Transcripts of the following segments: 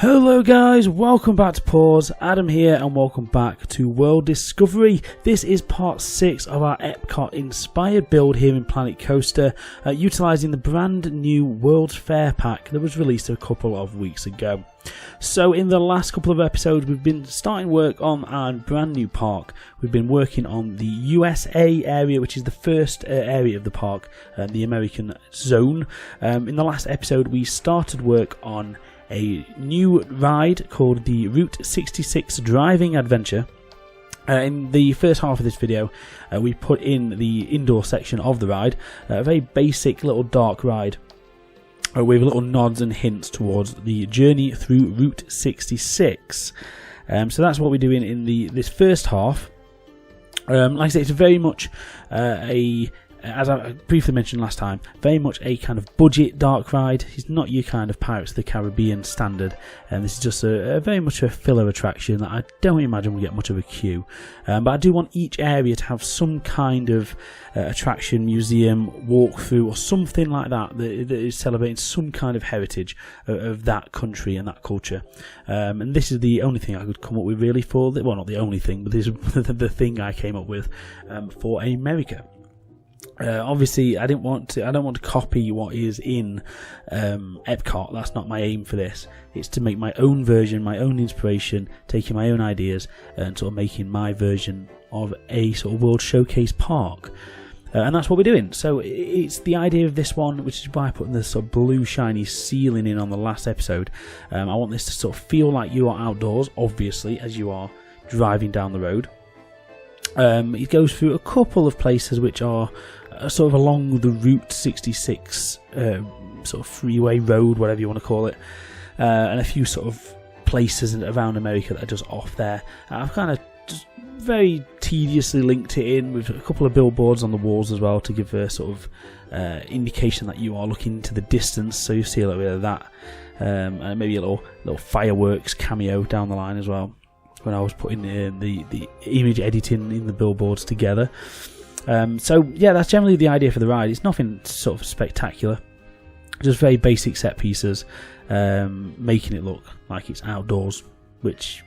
Hello guys, welcome back to Pause. Adam here and welcome back to World Discovery. This is part 6 of our Epcot inspired build here in Planet Coaster, utilising the brand new World's Fair pack that was released a couple of weeks ago. So in the last couple of episodes we've been starting work on our brand new park. We've been working on the USA area, which is the first area of the park, the American zone. In the last episode we started work on a new ride called the Route 66 Driving Adventure. In the first half of this video we put in the indoor section of the ride, a very basic little dark ride with little nods and hints towards the journey through Route 66. So that's what we're doing in this first half. Like I say, it's very much as I briefly mentioned last time, very much a kind of budget dark ride. It's not your kind of Pirates of the Caribbean standard, and this is just a very much a filler attraction that I don't imagine will get much of a queue. But I do want each area to have some kind of attraction, museum, walkthrough, or something like that that is celebrating some kind of heritage of that country and that culture. And this is the only thing I could come up with really for, well, not the only thing, but this is the thing I came up with for America. Obviously I don't want to copy what is in Epcot. That's not my aim for this. It's to make my own version, my own inspiration, taking my own ideas and sort of making my version of a sort of World Showcase park. And that's what we're doing. So it's the idea of this one, which is why I put this sort of blue shiny ceiling in on the last episode. I want this to sort of feel like you are outdoors, obviously, as you are driving down the road. It goes through a couple of places which are sort of along the Route 66 sort of freeway road, whatever you want to call it, and a few sort of places around America that are just off there. I've kind of just very tediously linked it in with a couple of billboards on the walls as well to give a sort of indication that you are looking into the distance, so you see a little bit of that, and maybe a little fireworks cameo down the line as well when I was putting the image editing in the billboards together. So yeah, that's generally the idea for the ride. It's nothing sort of spectacular, just very basic set pieces, making it look like it's outdoors, which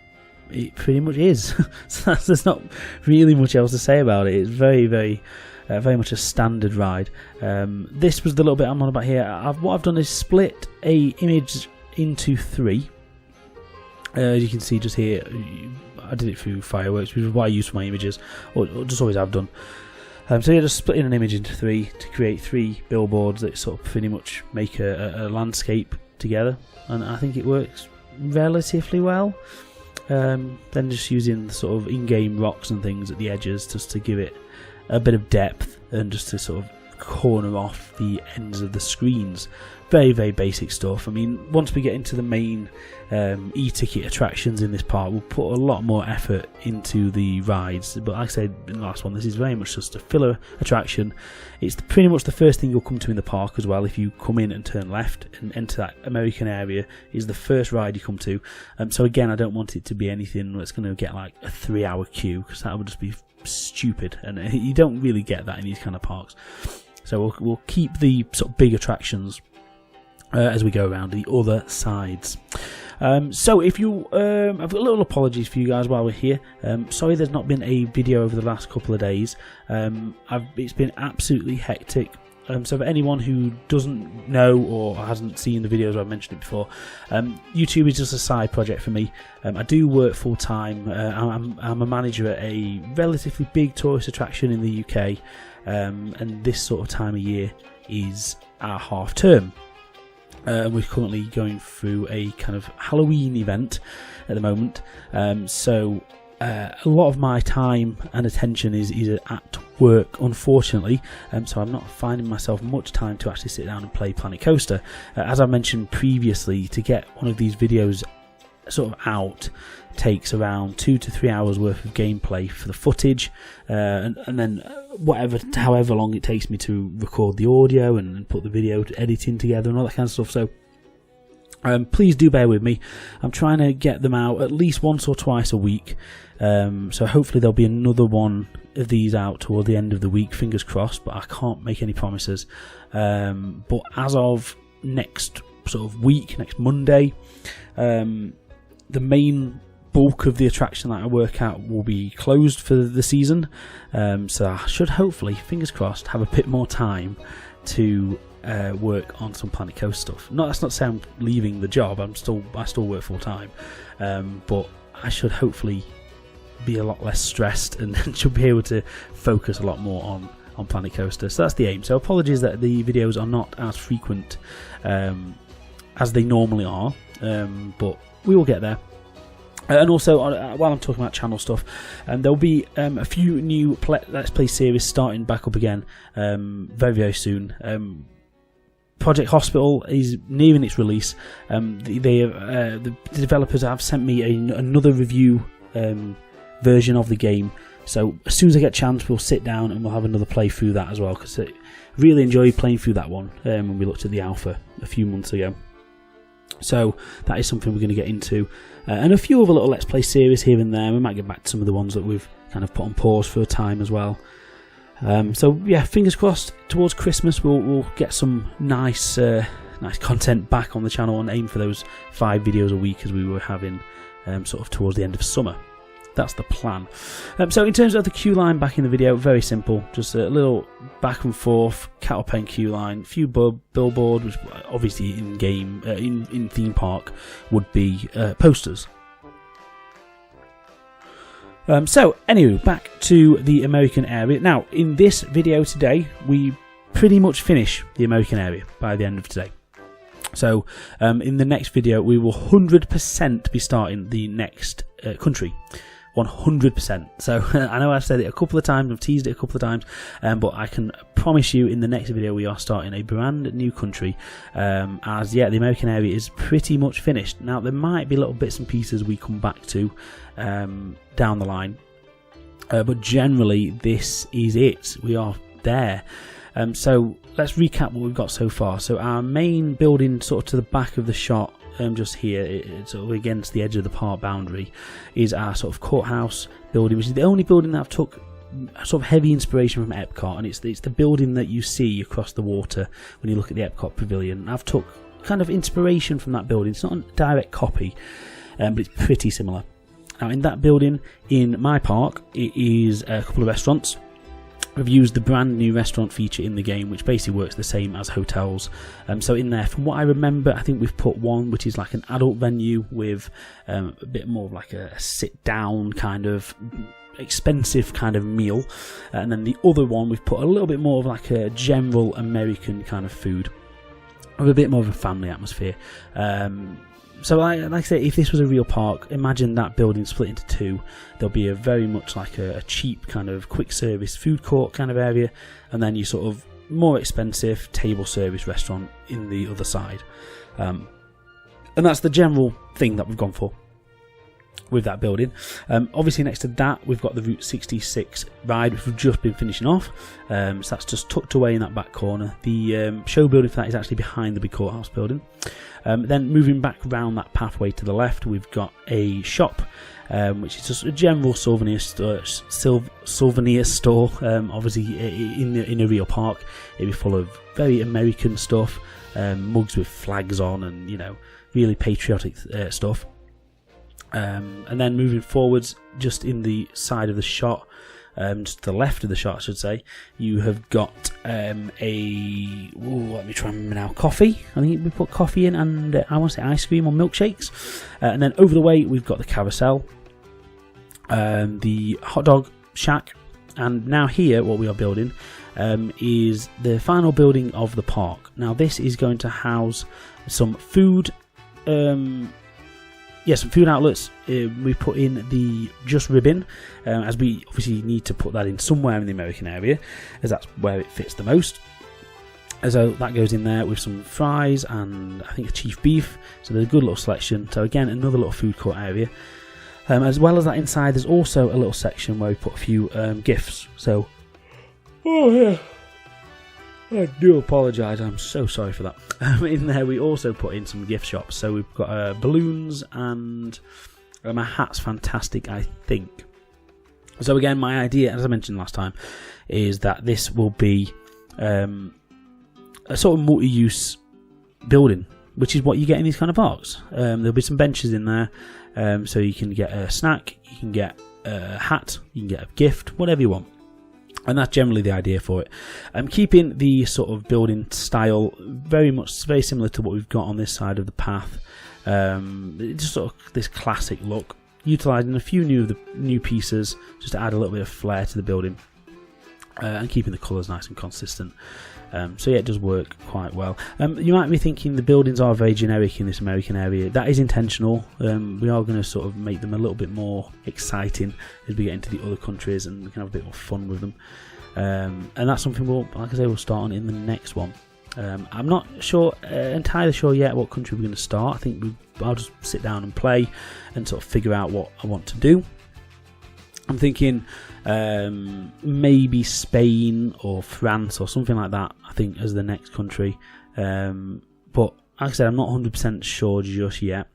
it pretty much is. So there's not really much else to say about it. It's very much a standard ride. This was the little bit I'm on about here. What I've done is split a image into 3. As you can see just here, I did it through fireworks, which is what I use for my images, or just always have done. So yeah, just splitting an image into 3 to create 3 billboards that sort of pretty much make a landscape together, and I think it works relatively well. Then just using the sort of in-game rocks and things at the edges just to give it a bit of depth and just to sort of corner off the ends of the screens. Very basic stuff. I mean, once we get into the main e-ticket attractions in this park, we'll put a lot more effort into the rides. But like I said in the last one, this is very much just a filler attraction. It's pretty much the first thing you'll come to in the park as well. If you come in and turn left and enter that American area, is the first ride you come to. So again, I don't want it to be anything that's going to get like a 3-hour queue, because that would just be stupid, and you don't really get that in these kind of parks. So we'll keep the sort of big attractions as we go around the other sides. So if you I've got little apologies for you guys while we're here. Sorry there's not been a video over the last couple of days. It's been absolutely hectic. So for anyone who doesn't know or hasn't seen the videos, I've mentioned it before, YouTube is just a side project for me. I do work full time. I'm a manager at a relatively big tourist attraction in the UK, and this sort of time of year is our half term. We're currently going through a kind of Halloween event at the moment, so a lot of my time and attention is at work, unfortunately, so I'm not finding myself much time to actually sit down and play Planet Coaster. As I mentioned previously, to get one of these videos sort of out takes around 2 to 3 hours worth of gameplay for the footage, and then however long it takes me to record the audio and put the video editing together and all that kind of stuff. So please do bear with me. I'm trying to get them out at least once or twice a week, so hopefully there'll be another one of these out toward the end of the week, fingers crossed, but I can't make any promises. But as of next sort of week, next Monday. The main bulk of the attraction that I work at will be closed for the season, so I should hopefully, fingers crossed, have a bit more time to work on some Planet Coaster stuff. That's not to say I'm leaving the job. I still work full time, but I should hopefully be a lot less stressed and should be able to focus a lot more on Planet Coaster. So that's the aim. So apologies that the videos are not as frequent as they normally are, but we will get there. And also, while I'm talking about channel stuff, there'll be a few new Let's Play series starting back up again very, very soon. Project Hospital is nearing its release. The developers have sent me another review version of the game. So as soon as I get a chance, we'll sit down and we'll have another play through that as well, because I really enjoyed playing through that one when we looked at the alpha a few months ago. So that is something we're going to get into, and a few other little Let's Play series here and there. We might get back to some of the ones that we've kind of put on pause for a time as well. So yeah, fingers crossed, towards Christmas we'll get some nice content back on the channel and aim for those 5 videos a week as we were having sort of towards the end of summer. That's the plan. So in terms of the queue line back in the video, very simple. Just a little back and forth cattle pen queue line, few billboard, which obviously in game in theme park would be posters. So anyway, back to the American area. Now in this video today, we pretty much finish the American area by the end of today. So in the next video, we will 100% be starting the next country. 100%. So I know I've said it a couple of times, I've teased it a couple of times, but I can promise you in the next video we are starting a brand new country, as yeah, the American area is pretty much finished. Now there might be little bits and pieces we come back to down the line, but generally this is it. We are there. So let's recap what we've got so far. So our main building sort of to the back of the shot, just here, it's sort of against the edge of the park boundary, is our sort of courthouse building, which is the only building that I've took sort of heavy inspiration from Epcot, and it's the building that you see across the water when you look at the Epcot Pavilion. I've took kind of inspiration from that building. It's not a direct copy, but it's pretty similar. Now in that building, in my park, it is a couple of restaurants. We've used the brand new restaurant feature in the game, which basically works the same as hotels. So in there, from what I remember, I think we've put one which is like an adult venue with a bit more of like a sit-down kind of expensive kind of meal, and then the other one we've put a little bit more of like a general American kind of food with a bit more of a family atmosphere. So like I say, if this was a real park, imagine that building split into 2. There'll be a very much like a cheap kind of quick service food court kind of area, and then you sort of more expensive table service restaurant in the other side. And that's the general thing that we've gone for with that building. Obviously next to that we've got the Route 66 ride, which we've just been finishing off, so that's just tucked away in that back corner. The show building for that is actually behind the big courthouse building. Then moving back around that pathway to the left, we've got a shop, which is just a general souvenir store. Obviously in a real park, it'd be full of very American stuff, mugs with flags on, and you know, really patriotic stuff. And then moving forwards, just in the side of the shot, just to the left of the shot I should say, you have got let me try and remember now, coffee. I think we put coffee in, and I want to say ice cream or milkshakes. And then over the way we've got the carousel, the hot dog shack, and now here what we are building is the final building of the park. Now this is going to house some food, some food outlets. We put in the Just Ribbon, as we obviously need to put that in somewhere in the American area, as that's where it fits the most. So that goes in there with some fries and I think a chief beef, so there's a good little selection. So again, another little food court area. As well as that, inside there's also a little section where we put a few gifts. So, oh yeah, I do apologise, I'm so sorry for that. In there we also put in some gift shops, so we've got balloons, and my hat's fantastic, I think. So again, my idea, as I mentioned last time, is that this will be a sort of multi-use building, which is what you get in these kind of parks. There'll be some benches in there, so you can get a snack, you can get a hat, you can get a gift, whatever you want. And that's generally the idea for it. Keeping the sort of building style very similar to what we've got on this side of the path. Just sort of this classic look, utilising a few new pieces just to add a little bit of flair to the building, and keeping the colours nice and consistent. So yeah, it does work quite well. You might be thinking the buildings are very generic in this American area. That is intentional. We are going to sort of make them a little bit more exciting as we get into the other countries, and we can have a bit more fun with them. And that's something like I say, we'll start on in the next one. I'm not entirely sure yet what country we're going to start. I think I'll just sit down and play and sort of figure out what I want to do. I'm thinking maybe Spain or France or something like that, I think, as the next country. But like I said, I'm not 100% sure just yet.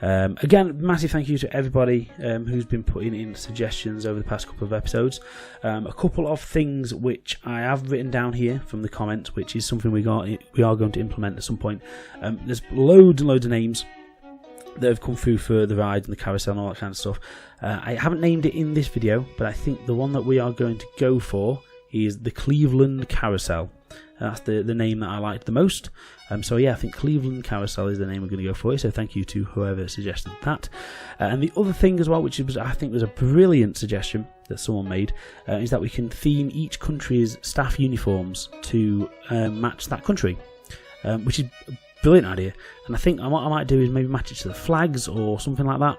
Again, massive thank you to everybody who's been putting in suggestions over the past couple of episodes. A couple of things which I have written down here from the comments, which is something we are going to implement at some point. There's loads and loads of names that have come through for the rides and the carousel and all that kind of stuff. I haven't named it in this video, but I think the one that we are going to go for is the Cleveland Carousel. That's the name that I liked the most. So yeah, I think Cleveland Carousel is the name we're going to go for. So thank you to whoever suggested that. And the other thing as well, which I think was a brilliant suggestion that someone made, is that we can theme each country's staff uniforms to match that country, which is a brilliant idea. And I think what I might do is maybe match it to the flags or something like that.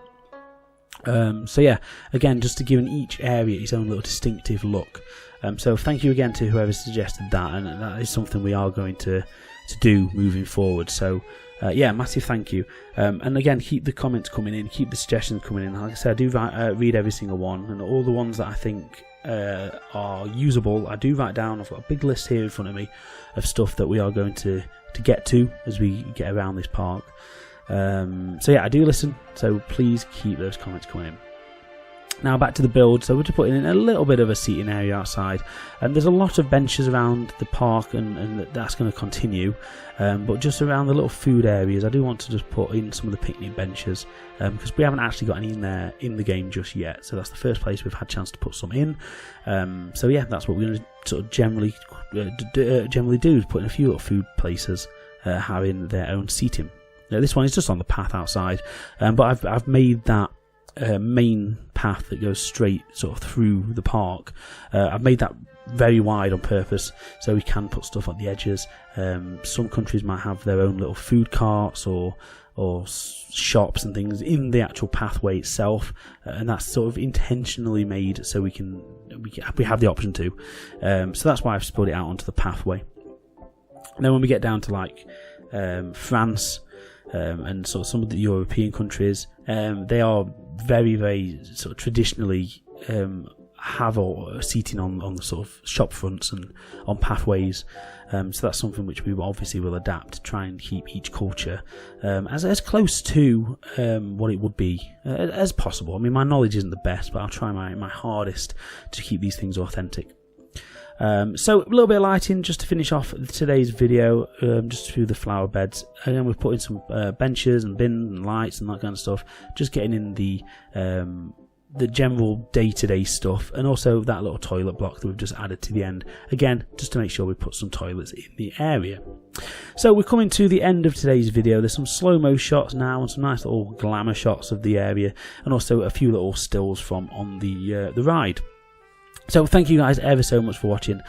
So yeah, again, just to give each area its own little distinctive look. So thank you again to whoever suggested that, and that is something we are going to do moving forward. So yeah, massive thank you. And again, keep the comments coming in, keep the suggestions coming in. Like I said, I do read every single one, and all the ones that I think are usable, I do write down. I've got a big list here in front of me of stuff that we are going to get to as we get around this park. So yeah, I do listen, so please keep those comments coming in. Now back to the build. So we're just putting in a little bit of a seating area outside, and there's a lot of benches around the park, and that's going to continue, but just around the little food areas I do want to just put in some of the picnic benches, because we haven't actually got any in there in the game just yet. So that's the first place we've had a chance to put some in. So yeah, that's what we're going to sort of generally do, is put in a few little food places having their own seating. Now this one is just on the path outside, but I've made that main path that goes straight sort of through the park. I've made that very wide on purpose so we can put stuff at the edges. Some countries might have their own little food carts or shops and things in the actual pathway itself, and that's sort of intentionally made so we have the option to. So that's why I've split it out onto the pathway. And then when we get down to like France, and sort of some of the European countries, they are very, very sort of traditionally have seating on the sort of shop fronts and on pathways. So that's something which we obviously will adapt to try and keep each culture as close to what it would be as possible. I mean, my knowledge isn't the best, but I'll try my hardest to keep these things authentic. So a little bit of lighting just to finish off today's video, just through the flower beds. Again, we've put in some benches and bins and lights and that kind of stuff, just getting in the general day-to-day stuff, and also that little toilet block that we've just added to the end, again just to make sure we put some toilets in the area. So we're coming to the end of today's video. There's some slow-mo shots now and some nice little glamour shots of the area, and also a few little stills from on the ride. So thank you guys ever so much for watching.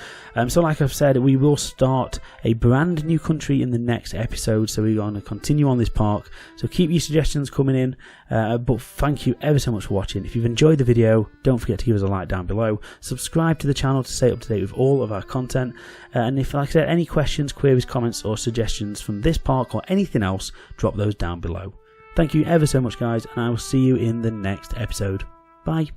So like I've said, we will start a brand new country in the next episode, so we're going to continue on this park. So keep your suggestions coming in, but thank you ever so much for watching. If you've enjoyed the video, don't forget to give us a like down below. Subscribe to the channel to stay up to date with all of our content. And if, like I said, any questions, queries, comments or suggestions from this park or anything else, drop those down below. Thank you ever so much guys, and I will see you in the next episode. Bye.